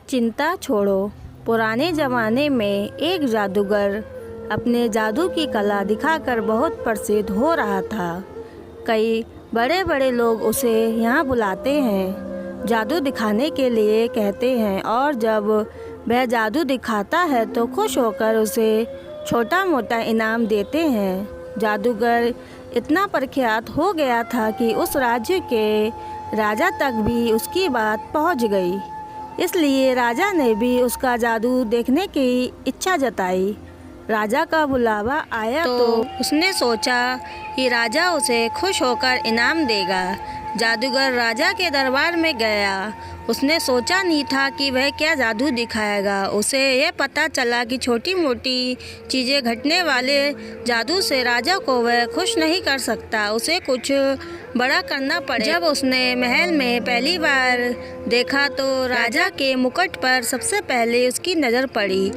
चिंता छोड़ो। पुराने ज़माने में एक जादूगर अपने जादू की कला दिखाकर बहुत प्रसिद्ध हो रहा था। कई बड़े बड़े लोग उसे यहाँ बुलाते हैं, जादू दिखाने के लिए कहते हैं, और जब वह जादू दिखाता है तो खुश होकर उसे छोटा मोटा इनाम देते हैं। जादूगर इतना प्रख्यात हो गया था कि उस राज्य के राजा तक भी उसकी बात पहुंच गई। इसलिए राजा ने भी उसका जादू देखने की इच्छा जताई। राजा का बुलावा आया तो उसने सोचा कि राजा उसे खुश होकर इनाम देगा। जादूगर राजा के दरबार में गया। उसने सोचा नहीं था कि वह क्या जादू दिखाएगा। उसे यह पता चला कि छोटी मोटी चीज़ें घटने वाले जादू से राजा को वह खुश नहीं कर सकता, उसे कुछ बड़ा करना पड़े। जब उसने महल में पहली बार देखा तो राजा के मुकुट पर सबसे पहले उसकी नज़र पड़ी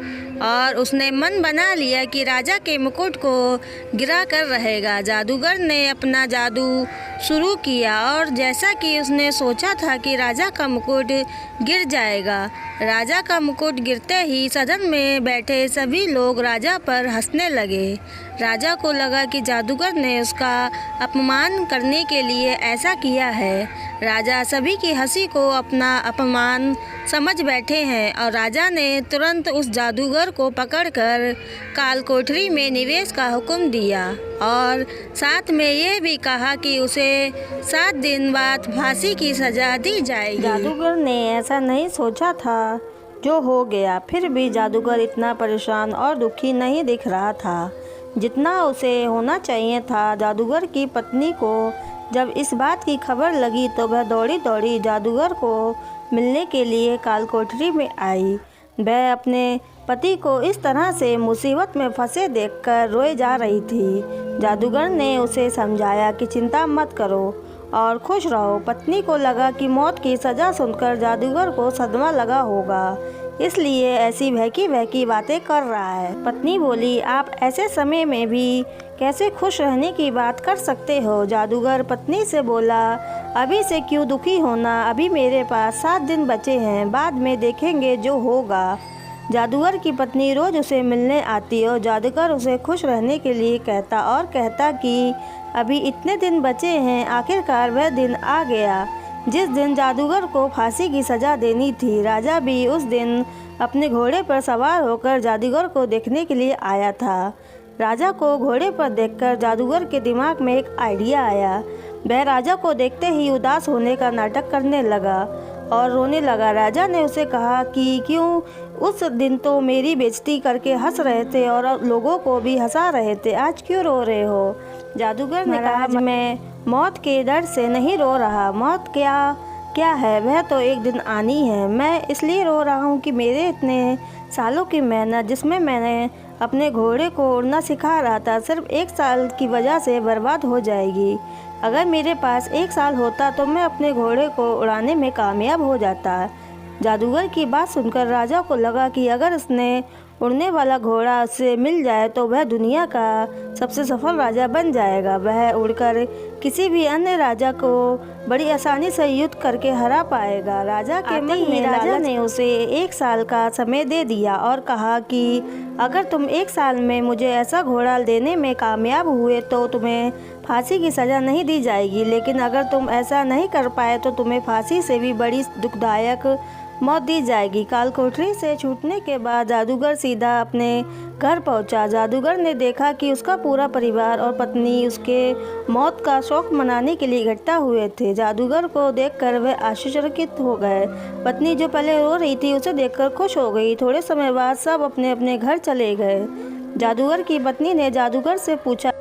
और उसने मन बना लिया कि राजा के मुकुट को गिरा कर रहेगा। जादूगर ने अपना जादू शुरू किया और जैसा कि उसने सोचा था कि राजा का मुकुट गिर जाएगा, राजा का मुकुट गिरते ही सदन में बैठे सभी लोग राजा पर हंसने लगे। राजा को लगा कि जादूगर ने उसका अपमान करने के लिए ऐसा किया है। राजा सभी की हंसी को अपना अपमान समझ बैठे हैं और राजा ने तुरंत उस जादूगर को पकड़कर काल कोठरी में निवेश का हुक्म दिया और साथ में ये भी कहा कि उसे 7 दिन बाद फांसी की सजा दी जाएगी। जादूगर ने ऐसा नहीं सोचा था जो हो गया। फिर भी जादूगर इतना परेशान और दुखी नहीं दिख रहा था जितना उसे होना चाहिए था। जादूगर की पत्नी को जब इस बात की खबर लगी तो वह दौड़ी दौड़ी जादूगर को मिलने के लिए काल कोठरी में आई। वह अपने पति को इस तरह से मुसीबत में फंसे देखकर रोए जा रही थी। जादूगर ने उसे समझाया कि चिंता मत करो और खुश रहो। पत्नी को लगा कि मौत की सज़ा सुनकर जादूगर को सदमा लगा होगा, इसलिए ऐसी बहकी बातें कर रहा है। पत्नी बोली, आप ऐसे समय में भी कैसे खुश रहने की बात कर सकते हो? जादूगर पत्नी से बोला, अभी से क्यों दुखी होना, अभी मेरे पास 7 दिन बचे हैं, बाद में देखेंगे जो होगा। जादूगर की पत्नी रोज़ उसे मिलने आती और जादूगर उसे खुश रहने के लिए कहता और कहता कि अभी इतने दिन बचे हैं। आखिरकार वह दिन आ गया जिस दिन जादूगर को फांसी की सज़ा देनी थी। राजा भी उस दिन अपने घोड़े पर सवार होकर जादूगर को देखने के लिए आया था। राजा को घोड़े पर देखकर जादूगर के दिमाग में एक आइडिया आया। वह राजा को देखते ही उदास होने का नाटक करने लगा और रोने लगा। राजा ने उसे कहा कि क्यों, उस दिन तो मेरी बेइज्जती करके हंस रहे थे और लोगों को भी हंसा रहे थे, आज क्यों रो रहे हो? जादूगर ने कहा, मैं मौत के डर से नहीं रो रहा। मौत क्या है, वह तो एक दिन आनी है। मैं इसलिए रो रहा हूँ कि मेरे इतने सालों की मेहनत, जिसमें मैंने अपने घोड़े को उड़ना सिखा रहा था, सिर्फ 1 साल की वजह से बर्बाद हो जाएगी। अगर मेरे पास 1 साल होता तो मैं अपने घोड़े को उड़ाने में कामयाब हो जाता। जादूगर की बात सुनकर राजा को लगा कि अगर उसने उड़ने वाला घोड़ा उससे मिल जाए तो वह दुनिया का सबसे सफल राजा बन जाएगा। वह उड़कर किसी भी अन्य राजा को बड़ी आसानी से युद्ध करके हरा पाएगा। राजा के मन में राजा ने उसे 1 साल का समय दे दिया और कहा कि अगर तुम 1 साल में मुझे ऐसा घोड़ा देने में कामयाब हुए तो तुम्हें फांसी की सज़ा नहीं दी जाएगी, लेकिन अगर तुम ऐसा नहीं कर पाए तो तुम्हें फांसी से भी बड़ी दुखदायक मौत दी जाएगी। काल कोठरी से छूटने के बाद जादूगर सीधा अपने घर पहुंचा। जादूगर ने देखा कि उसका पूरा परिवार और पत्नी उसके मौत का शोक मनाने के लिए इकट्ठा हुए थे। जादूगर को देखकर वह आश्चर्यचकित हो गए। पत्नी जो पहले रो रही थी उसे देखकर खुश हो गई। थोड़े समय बाद सब अपने अपने घर चले गए। जादूगर की पत्नी ने जादूगर से पूछा,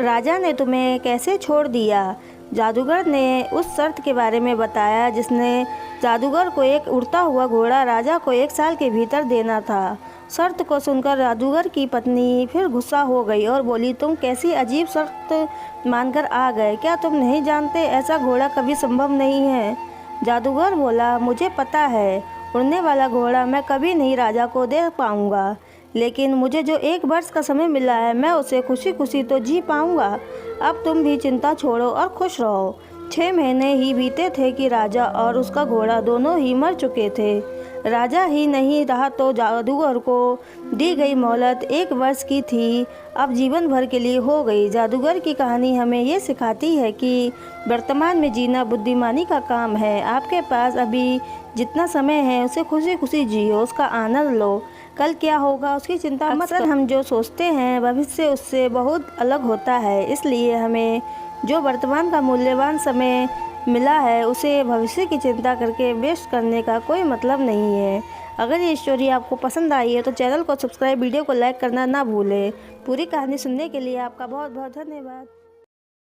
राजा ने तुम्हें कैसे छोड़ दिया? जादूगर ने उस शर्त के बारे में बताया जिसने जादूगर को एक उड़ता हुआ घोड़ा राजा को 1 साल के भीतर देना था। शर्त को सुनकर जादूगर की पत्नी फिर गुस्सा हो गई और बोली, तुम कैसी अजीब शर्त मानकर आ गए? क्या तुम नहीं जानते ऐसा घोड़ा कभी संभव नहीं है? जादूगर बोला, मुझे पता है उड़ने वाला घोड़ा मैं कभी नहीं राजा को दे पाऊँगा, लेकिन मुझे जो 1 वर्ष का समय मिला है मैं उसे खुशी खुशी तो जी पाऊँगा। अब तुम भी चिंता छोड़ो और खुश रहो। 6 महीने ही बीते थे कि राजा और उसका घोड़ा दोनों ही मर चुके थे। राजा ही नहीं रहा तो जादूगर को दी गई मोहलत 1 वर्ष की थी, अब जीवन भर के लिए हो गई। जादूगर की कहानी हमें ये सिखाती है कि वर्तमान में जीना बुद्धिमानी का काम है। आपके पास अभी जितना समय है उसे खुशी खुशी जियो, उसका आनंद लो। कल क्या होगा उसकी चिंता मत करो। हम जो सोचते हैं भविष्य उससे बहुत अलग होता है, इसलिए हमें जो वर्तमान का मूल्यवान समय मिला है उसे भविष्य की चिंता करके वेस्ट करने का कोई मतलब नहीं है। अगर ये स्टोरी आपको पसंद आई है तो चैनल को सब्सक्राइब, वीडियो को लाइक करना ना भूलें। पूरी कहानी सुनने के लिए आपका बहुत बहुत धन्यवाद।